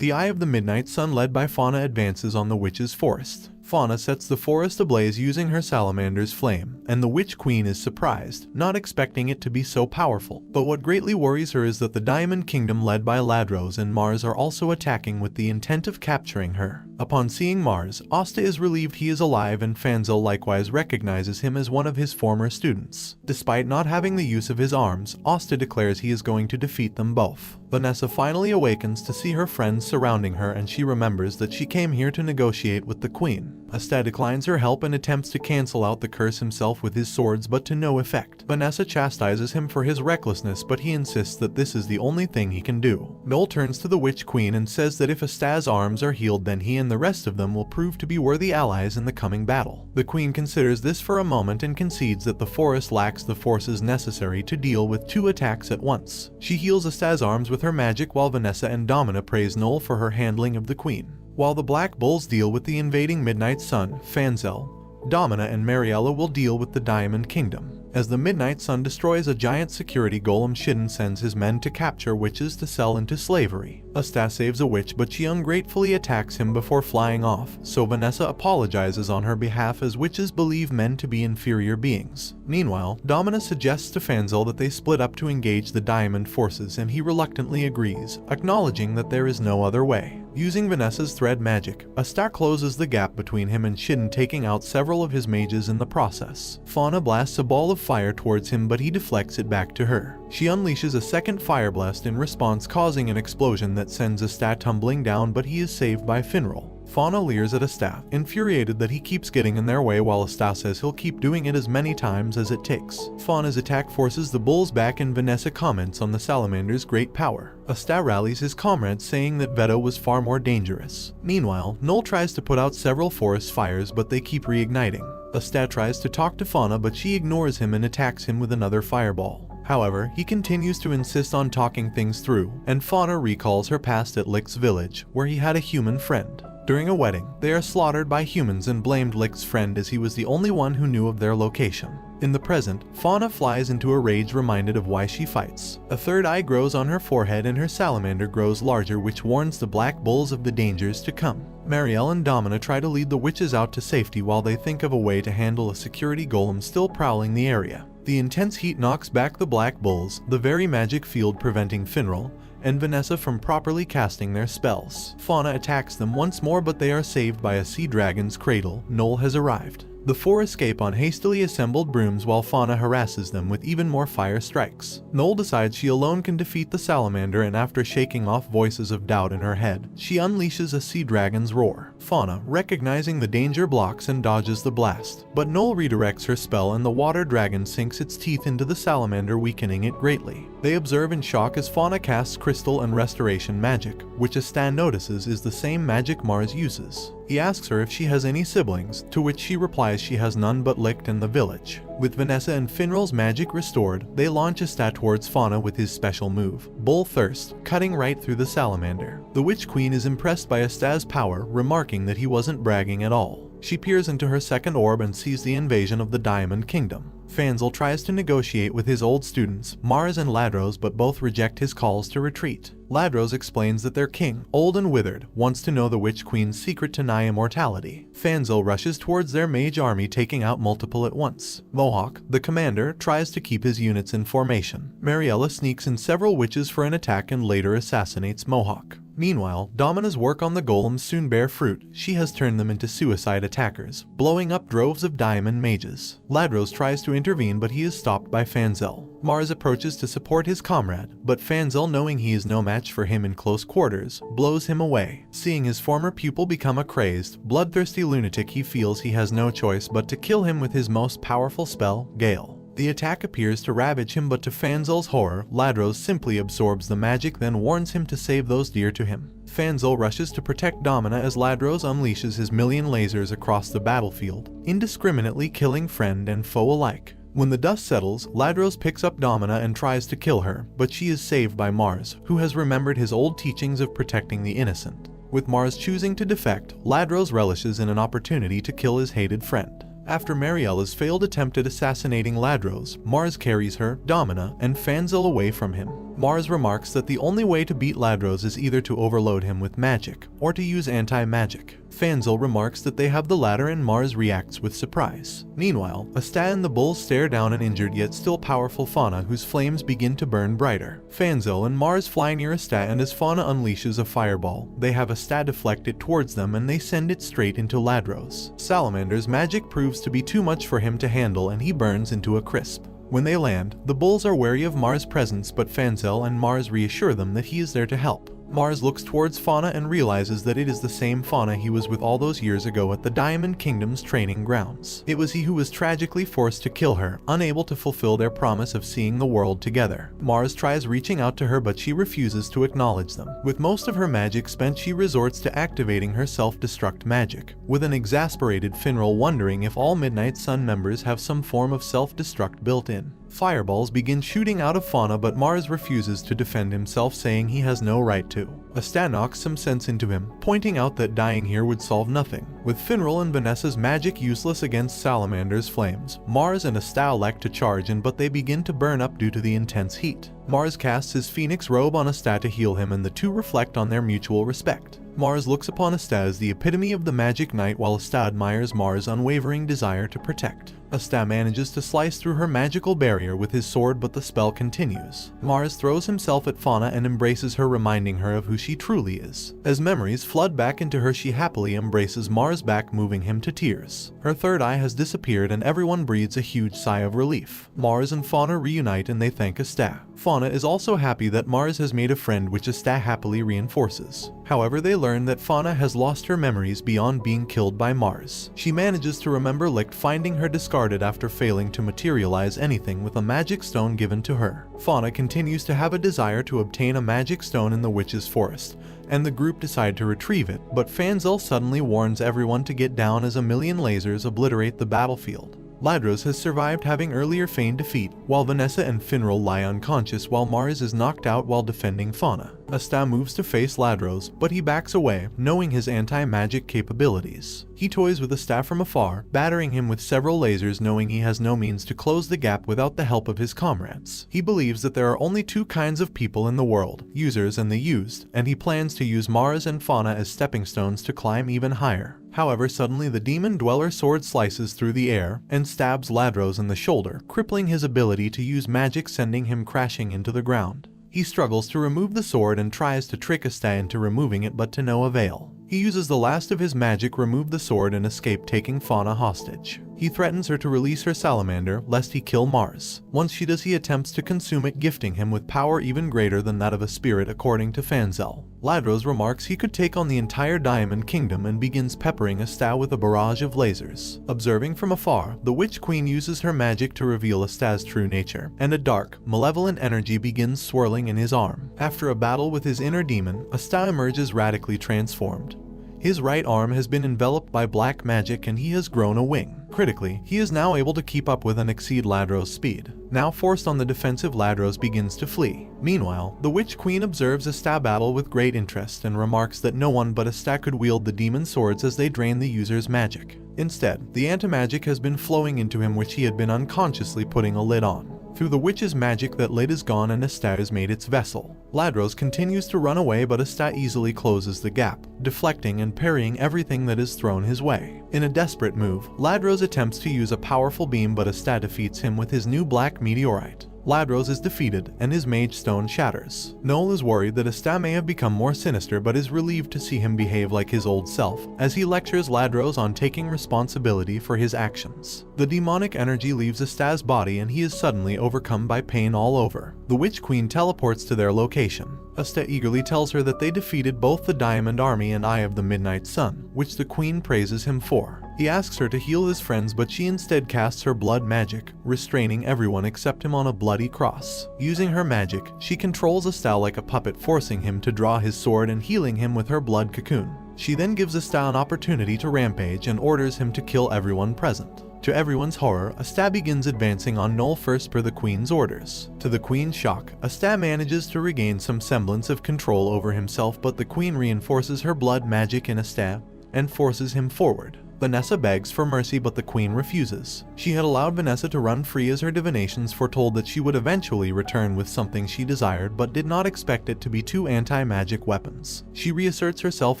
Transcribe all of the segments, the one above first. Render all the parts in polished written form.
The Eye of the Midnight Sun led by Fauna advances on the witch's forest. Fauna sets the forest ablaze using her salamander's flame, and the Witch Queen is surprised, not expecting it to be so powerful. But what greatly worries her is that the Diamond Kingdom led by Ladros and Mars are also attacking with the intent of capturing her. Upon seeing Mars, Asta is relieved he is alive, and Fanzel likewise recognizes him as one of his former students. Despite not having the use of his arms, Asta declares he is going to defeat them both. Vanessa finally awakens to see her friends surrounding her, and she remembers that she came here to negotiate with the Queen. Asta declines her help and attempts to cancel out the curse himself with his swords, but to no effect. Vanessa chastises him for his recklessness, but he insists that this is the only thing he can do. Noel turns to the Witch Queen and says that if Asta's arms are healed, then he and the rest of them will prove to be worthy allies in the coming battle. The Queen considers this for a moment and concedes that the forest lacks the forces necessary to deal with 2 attacks at once. She heals Asta's arms with her magic, while Vanessa and Domina praise Noel for her handling of the Queen. While the Black Bulls deal with the invading Midnight Sun, Fanzel, Domina and Mariella will deal with the Diamond Kingdom. As the Midnight Sun destroys a giant security golem, Shidden sends his men to capture witches to sell into slavery. Asta saves a witch, but she ungratefully attacks him before flying off, so Vanessa apologizes on her behalf, as witches believe men to be inferior beings. Meanwhile, Domina suggests to Fanzel that they split up to engage the Diamond forces, and he reluctantly agrees, acknowledging that there is no other way. Using Vanessa's thread magic, Asta closes the gap between him and Shidden, taking out several of his mages in the process. Fauna blasts a ball of fire towards him, but he deflects it back to her. She unleashes a second fire blast in response, causing an explosion that sends Asta tumbling down, but he is saved by Finral. Fauna leers at Asta, infuriated that he keeps getting in their way, while Asta says he'll keep doing it as many times as it takes. Fauna's attack forces the bulls back, and Vanessa comments on the salamander's great power. Asta rallies his comrades, saying that Veto was far more dangerous. Meanwhile, Noel tries to put out several forest fires, but they keep reigniting. Asta tries to talk to Fauna, but she ignores him and attacks him with another fireball. However, he continues to insist on talking things through, and Fauna recalls her past at Lick's village, where he had a human friend. During a wedding, they are slaughtered by humans and blamed Lick's friend, as he was the only one who knew of their location. In the present, Fauna flies into a rage, reminded of why she fights. A third eye grows on her forehead and her salamander grows larger, which warns the Black Bulls of the dangers to come. Marielle and Domina try to lead the witches out to safety while they think of a way to handle a security golem still prowling the area. The intense heat knocks back the Black Bulls, the very magic field preventing Finral and Vanessa from properly casting their spells. Fauna attacks them once more, but they are saved by a sea dragon's cradle. Noel has arrived. The 4 escape on hastily assembled brooms, while Fauna harasses them with even more fire strikes. Noel decides she alone can defeat the salamander, and after shaking off voices of doubt in her head, she unleashes a sea dragon's roar. Fauna, recognizing the danger, blocks and dodges the blast, but Noel redirects her spell and the water dragon sinks its teeth into the salamander, weakening it greatly. They observe in shock as Fauna casts crystal and restoration magic, which Asta notices is the same magic Mars uses. He asks her if she has any siblings, to which she replies she has none but Licht and the village. With Vanessa and Finral's magic restored, they launch Asta towards Fauna with his special move, Bull Thirst, cutting right through the salamander. The Witch Queen is impressed by Asta's power, remarking that he wasn't bragging at all. She peers into her second orb and sees the invasion of the Diamond Kingdom. Fanzel tries to negotiate with his old students, Mars and Ladros, but both reject his calls to retreat. Ladros explains that their king, old and withered, wants to know the Witch Queen's secret to nigh immortality. Fanzel rushes towards their mage army, taking out multiple at once. Mohawk, the commander, tries to keep his units in formation. Mariella sneaks in several witches for an attack and later assassinates Mohawk. Meanwhile, Domina's work on the golems soon bear fruit. She has turned them into suicide attackers, blowing up droves of diamond mages. Ladros tries to intervene, but he is stopped by Fanzel. Mars approaches to support his comrade, but Fanzel, knowing he is no match for him in close quarters, blows him away. Seeing his former pupil become a crazed, bloodthirsty lunatic, he feels he has no choice but to kill him with his most powerful spell, Gale. The attack appears to ravage him, but to Fanzel's horror, Ladros simply absorbs the magic, then warns him to save those dear to him. Fanzel rushes to protect Domina as Ladros unleashes his million lasers across the battlefield, indiscriminately killing friend and foe alike. When the dust settles, Ladros picks up Domina and tries to kill her, but she is saved by Mars, who has remembered his old teachings of protecting the innocent. With Mars choosing to defect, Ladros relishes in an opportunity to kill his hated friend. After Mariella's failed attempt at assassinating Ladros, Mars carries her, Domina, and Fanzel away from him. Mars remarks that the only way to beat Ladros is either to overload him with magic, or to use anti-magic. Fanzel remarks that they have the latter and Mars reacts with surprise. Meanwhile, Asta and the bulls stare down an injured yet still powerful Fauna whose flames begin to burn brighter. Fanzel and Mars fly near Asta, and as Fauna unleashes a fireball, they have Asta deflect it towards them and they send it straight into Ladros. Salamander's magic proves to be too much for him to handle and he burns into a crisp. When they land, the bulls are wary of Mars' presence, but Fanzel and Mars reassure them that he is there to help. Mars looks towards Fauna and realizes that it is the same Fauna he was with all those years ago at the Diamond Kingdom's training grounds. It was he who was tragically forced to kill her, unable to fulfill their promise of seeing the world together. Mars tries reaching out to her, but she refuses to acknowledge them. With most of her magic spent, she resorts to activating her self-destruct magic, with an exasperated Finral wondering if all Midnight Sun members have some form of self-destruct built in. Fireballs begin shooting out of Fauna, but Mars refuses to defend himself, saying he has no right to. Asta knocks some sense into him, pointing out that dying here would solve nothing. With Finral and Vanessa's magic useless against Salamander's flames, Mars and Asta elect to charge in, but they begin to burn up due to the intense heat. Mars casts his phoenix robe on Asta to heal him, and the two reflect on their mutual respect. Mars looks upon Asta as the epitome of the magic knight, while Asta admires Mars' unwavering desire to protect. Asta manages to slice through her magical barrier with his sword, but the spell continues. Mars throws himself at Fauna and embraces her, reminding her of who she truly is. As memories flood back into her, she happily embraces Mars back, moving him to tears. Her third eye has disappeared and everyone breathes a huge sigh of relief. Mars and Fauna reunite and they thank Asta. Fauna is also happy that Mars has made a friend, which Asta happily reinforces. However, they learn that Fauna has lost her memories beyond being killed by Mars. She manages to remember Licht finding her discarded after failing to materialize anything with a magic stone given to her. Fauna continues to have a desire to obtain a magic stone in the witch's forest, and the group decide to retrieve it, but Fanzel suddenly warns everyone to get down as a million lasers obliterate the battlefield. Ladros has survived, having earlier feigned defeat, while Vanessa and Finral lie unconscious while Mars is knocked out while defending Fauna. Asta moves to face Ladros, but he backs away, knowing his anti-magic capabilities. He toys with Asta from afar, battering him with several lasers, knowing he has no means to close the gap without the help of his comrades. He believes that there are only two kinds of people in the world, users and the used, and he plans to use Mars and Fauna as stepping stones to climb even higher. However, suddenly the Demon Dweller sword slices through the air and stabs Ladros in the shoulder, crippling his ability to use magic, sending him crashing into the ground. He struggles to remove the sword and tries to trick Asta into removing it, but to no avail. He uses the last of his magic, remove the sword, and escape, taking Fauna hostage. He threatens her to release her salamander, lest he kill Mars. Once she does, he attempts to consume it, gifting him with power even greater than that of a spirit, according to Fanzel. Ladros remarks he could take on the entire Diamond Kingdom and begins peppering Asta with a barrage of lasers. Observing from afar, the Witch Queen uses her magic to reveal Asta's true nature, and a dark, malevolent energy begins swirling in his arm. After a battle with his inner demon, Asta emerges radically transformed. His right arm has been enveloped by black magic and he has grown a wing. Critically, he is now able to keep up with and exceed Ladros' speed. Now forced on the defensive, Ladros begins to flee. Meanwhile, the Witch Queen observes Asta battle with great interest and remarks that no one but Asta could wield the demon swords as they drain the user's magic. Instead, the anti-magic has been flowing into him, which he had been unconsciously putting a lid on. Through the witch's magic, that lid is gone and Asta has made its vessel. Ladros continues to run away, but Asta easily closes the gap, deflecting and parrying everything that is thrown his way. In a desperate move, Ladros attempts to use a powerful beam, but Asta defeats him with his new black meteorite. Ladros is defeated and his mage stone shatters. Noel is worried that Asta may have become more sinister, but is relieved to see him behave like his old self, as he lectures Ladros on taking responsibility for his actions. The demonic energy leaves Asta's body and he is suddenly overcome by pain all over. The Witch Queen teleports to their location. Asta eagerly tells her that they defeated both the Diamond Army and Eye of the Midnight Sun, which the Queen praises him for. He asks her to heal his friends, but she instead casts her blood magic, restraining everyone except him on a bloody cross. Using her magic, she controls Asta like a puppet, forcing him to draw his sword and healing him with her blood cocoon. She then gives Asta an opportunity to rampage and orders him to kill everyone present. To everyone's horror, Asta begins advancing on Noel first per the Queen's orders. To the Queen's shock, Asta manages to regain some semblance of control over himself, but the Queen reinforces her blood magic in Asta and forces him forward. Vanessa begs for mercy, but the queen refuses. She had allowed Vanessa to run free as her divinations foretold that she would eventually return with something she desired, but did not expect it to be two anti-magic weapons. She reasserts herself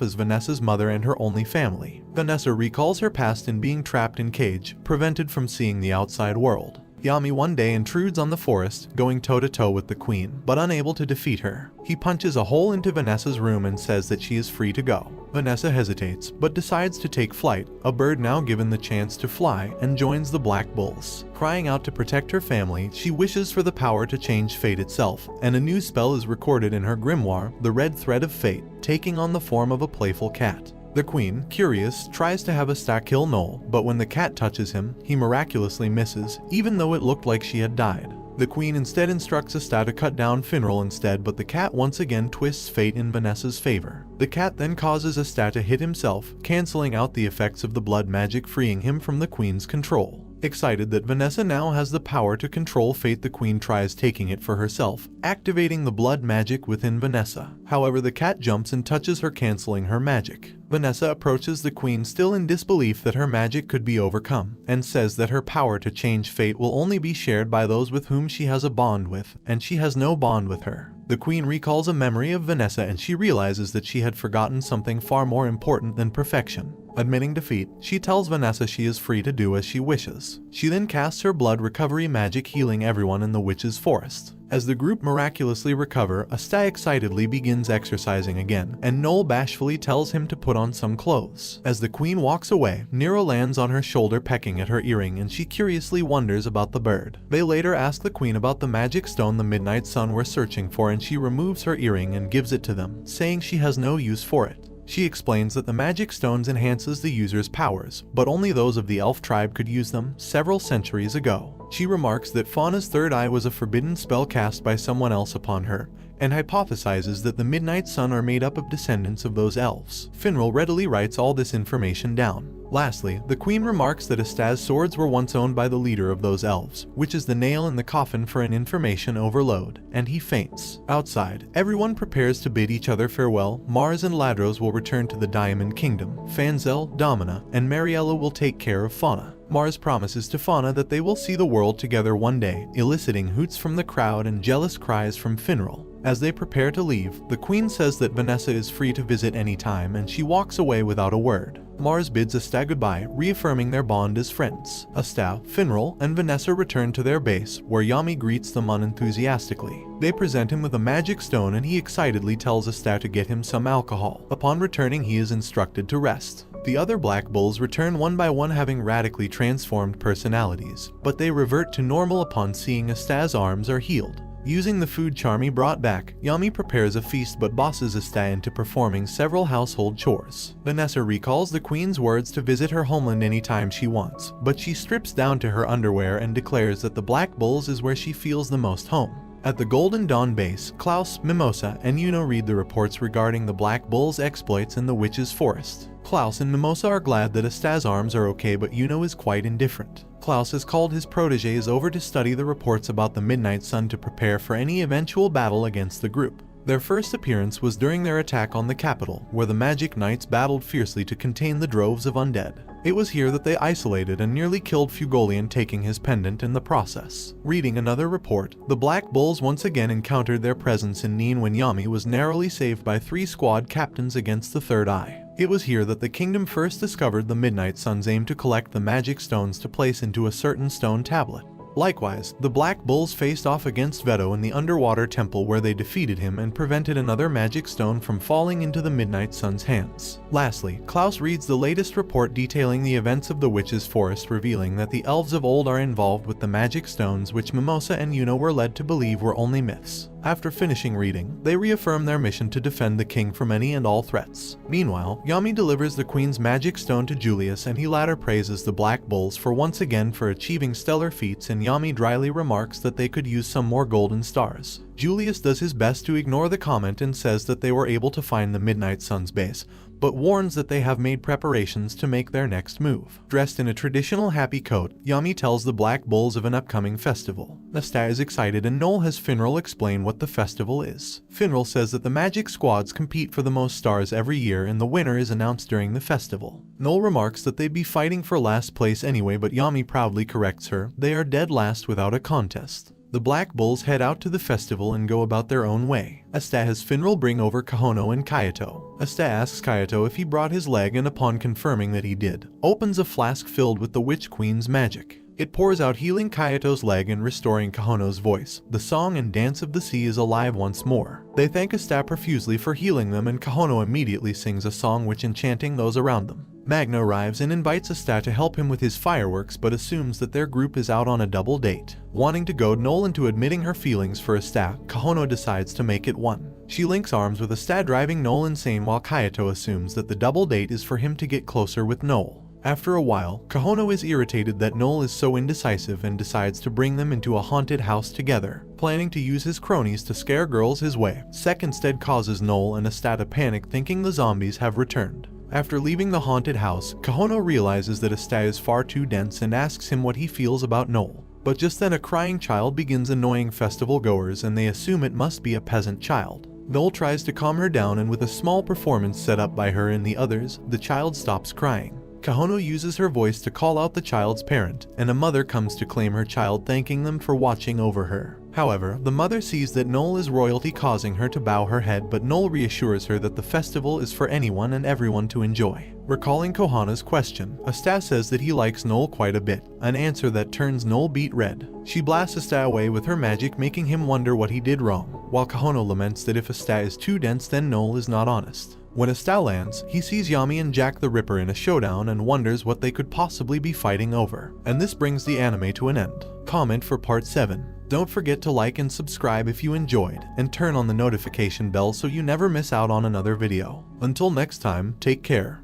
as Vanessa's mother and her only family. Vanessa recalls her past in being trapped in cage, prevented from seeing the outside world. Yami one day intrudes on the forest, going toe-to-toe with the queen, but unable to defeat her. He punches a hole into Vanessa's room and says that she is free to go. Vanessa hesitates, but decides to take flight, a bird now given the chance to fly, and joins the Black Bulls. Crying out to protect her family, she wishes for the power to change fate itself, and a new spell is recorded in her grimoire, the Red Thread of Fate, taking on the form of a playful cat. The queen, curious, tries to have Asta kill Noel, but when the cat touches him, he miraculously misses, even though it looked like she had died. The queen instead instructs Asta to cut down Finral instead, but the cat once again twists fate in Vanessa's favor. The cat then causes Asta to hit himself, cancelling out the effects of the blood magic, freeing him from the queen's control. Excited that Vanessa now has the power to control fate, the queen tries taking it for herself, activating the blood magic within Vanessa. However, the cat jumps and touches her, cancelling her magic. Vanessa approaches the queen, still in disbelief that her magic could be overcome, and says that her power to change fate will only be shared by those with whom she has a bond with, and she has no bond with her. The queen recalls a memory of Vanessa and she realizes that she had forgotten something far more important than perfection. Admitting defeat, she tells Vanessa she is free to do as she wishes. She then casts her blood recovery magic, healing everyone in the witch's forest. As the group miraculously recover, Asta excitedly begins exercising again, and Noel bashfully tells him to put on some clothes. As the queen walks away, Nero lands on her shoulder, pecking at her earring, and she curiously wonders about the bird. They later ask the queen about the magic stone the Midnight Sun were searching for, and she removes her earring and gives it to them, saying she has no use for it. She explains that the magic stones enhances the user's powers, but only those of the elf tribe could use them several centuries ago. She remarks that Fauna's third eye was a forbidden spell cast by someone else upon her, and hypothesizes that the Midnight Sun are made up of descendants of those elves. Finral readily writes all this information down. Lastly, the queen remarks that Asta's swords were once owned by the leader of those elves, which is the nail in the coffin for an information overload, and he faints. Outside, everyone prepares to bid each other farewell. Mars and Ladros will return to the Diamond Kingdom. Fanzel, Domina, and Mariella will take care of Fauna. Mars promises to Fauna that they will see the world together one day, eliciting hoots from the crowd and jealous cries from Finral. As they prepare to leave, the queen says that Vanessa is free to visit any time, and she walks away without a word. Mars bids Asta goodbye, reaffirming their bond as friends. Asta, Finral, and Vanessa return to their base, where Yami greets them unenthusiastically. They present him with a magic stone, and he excitedly tells Asta to get him some alcohol. Upon returning, he is instructed to rest. The other Black Bulls return one by one, having radically transformed personalities, but they revert to normal upon seeing Asta's arms are healed. Using the food Charmy brought back, Yami prepares a feast but bosses Asta into performing several household chores. Vanessa recalls the queen's words to visit her homeland anytime she wants, but she strips down to her underwear and declares that the Black Bulls is where she feels the most home. At the Golden Dawn base, Klaus, Mimosa, and Yuno read the reports regarding the Black Bull's exploits in the Witch's Forest. Klaus and Mimosa are glad that Asta's arms are okay, but Yuno is quite indifferent. Klaus has called his proteges over to study the reports about the Midnight Sun to prepare for any eventual battle against the group. Their first appearance was during their attack on the capital, where the Magic Knights battled fiercely to contain the droves of undead. It was here that they isolated and nearly killed Fugolian, taking his pendant in the process. Reading another report, the Black Bulls once again encountered their presence in Neen when Yami was narrowly saved by 3 squad captains against the Third Eye. It was here that the kingdom first discovered the Midnight Sun's aim to collect the magic stones to place into a certain stone tablet. Likewise, the Black Bulls faced off against Veto in the underwater temple, where they defeated him and prevented another magic stone from falling into the Midnight Sun's hands. Lastly, Klaus reads the latest report detailing the events of the Witch's Forest, revealing that the elves of old are involved with the magic stones, which Mimosa and Yuno were led to believe were only myths. After finishing reading, they reaffirm their mission to defend the king from any and all threats. Meanwhile, Yami delivers the queen's magic stone to Julius, and he later praises the Black Bulls for once again for achieving stellar feats, and Yami dryly remarks that they could use some more golden stars. Julius does his best to ignore the comment and says that they were able to find the Midnight Sun's base, but warns that they have made preparations to make their next move. Dressed in a traditional happy coat, Yami tells the Black Bulls of an upcoming festival. Asta is excited and Noel has Finral explain what the festival is. Finral says that the magic squads compete for the most stars every year and the winner is announced during the festival. Noel remarks that they'd be fighting for last place anyway, but Yami proudly corrects her. They are dead last without a contest. The Black Bulls head out to the festival and go about their own way. Asta has Finral bring over Kahono and Kayato. Asta asks Kayato if he brought his leg and upon confirming that he did, opens a flask filled with the Witch Queen's magic. It pours out, healing Kayato's leg and restoring Kahono's voice. The song and dance of the sea is alive once more. They thank Asta profusely for healing them and Kahono immediately sings a song which enchanting those around them. Magna arrives and invites Asta to help him with his fireworks but assumes that their group is out on a double date. Wanting to goad Noel into admitting her feelings for Asta, Kahono decides to make it one. She links arms with Asta, driving Noel insane while Kayato assumes that the double date is for him to get closer with Noel. After a while, Kahono is irritated that Noel is so indecisive and decides to bring them into a haunted house together, planning to use his cronies to scare girls his way. Sek instead causes Noel and Asta to panic, thinking the zombies have returned. After leaving the haunted house, Kahono realizes that Asta is far too dense and asks him what he feels about Noel. But just then a crying child begins annoying festival goers and they assume it must be a peasant child. Noel tries to calm her down and with a small performance set up by her and the others, the child stops crying. Kahono uses her voice to call out the child's parent, and a mother comes to claim her child, thanking them for watching over her. However, the mother sees that Noel is royalty, causing her to bow her head, but Noel reassures her that the festival is for anyone and everyone to enjoy. Recalling Kohana's question, Asta says that he likes Noel quite a bit, an answer that turns Noel beet red. She blasts Asta away with her magic, making him wonder what he did wrong, while Kahono laments that if Asta is too dense then Noel is not honest. When Asta lands, he sees Yami and Jack the Ripper in a showdown and wonders what they could possibly be fighting over. And this brings the anime to an end. Comment for part 7. Don't forget to like and subscribe if you enjoyed, and turn on the notification bell so you never miss out on another video. Until next time, take care.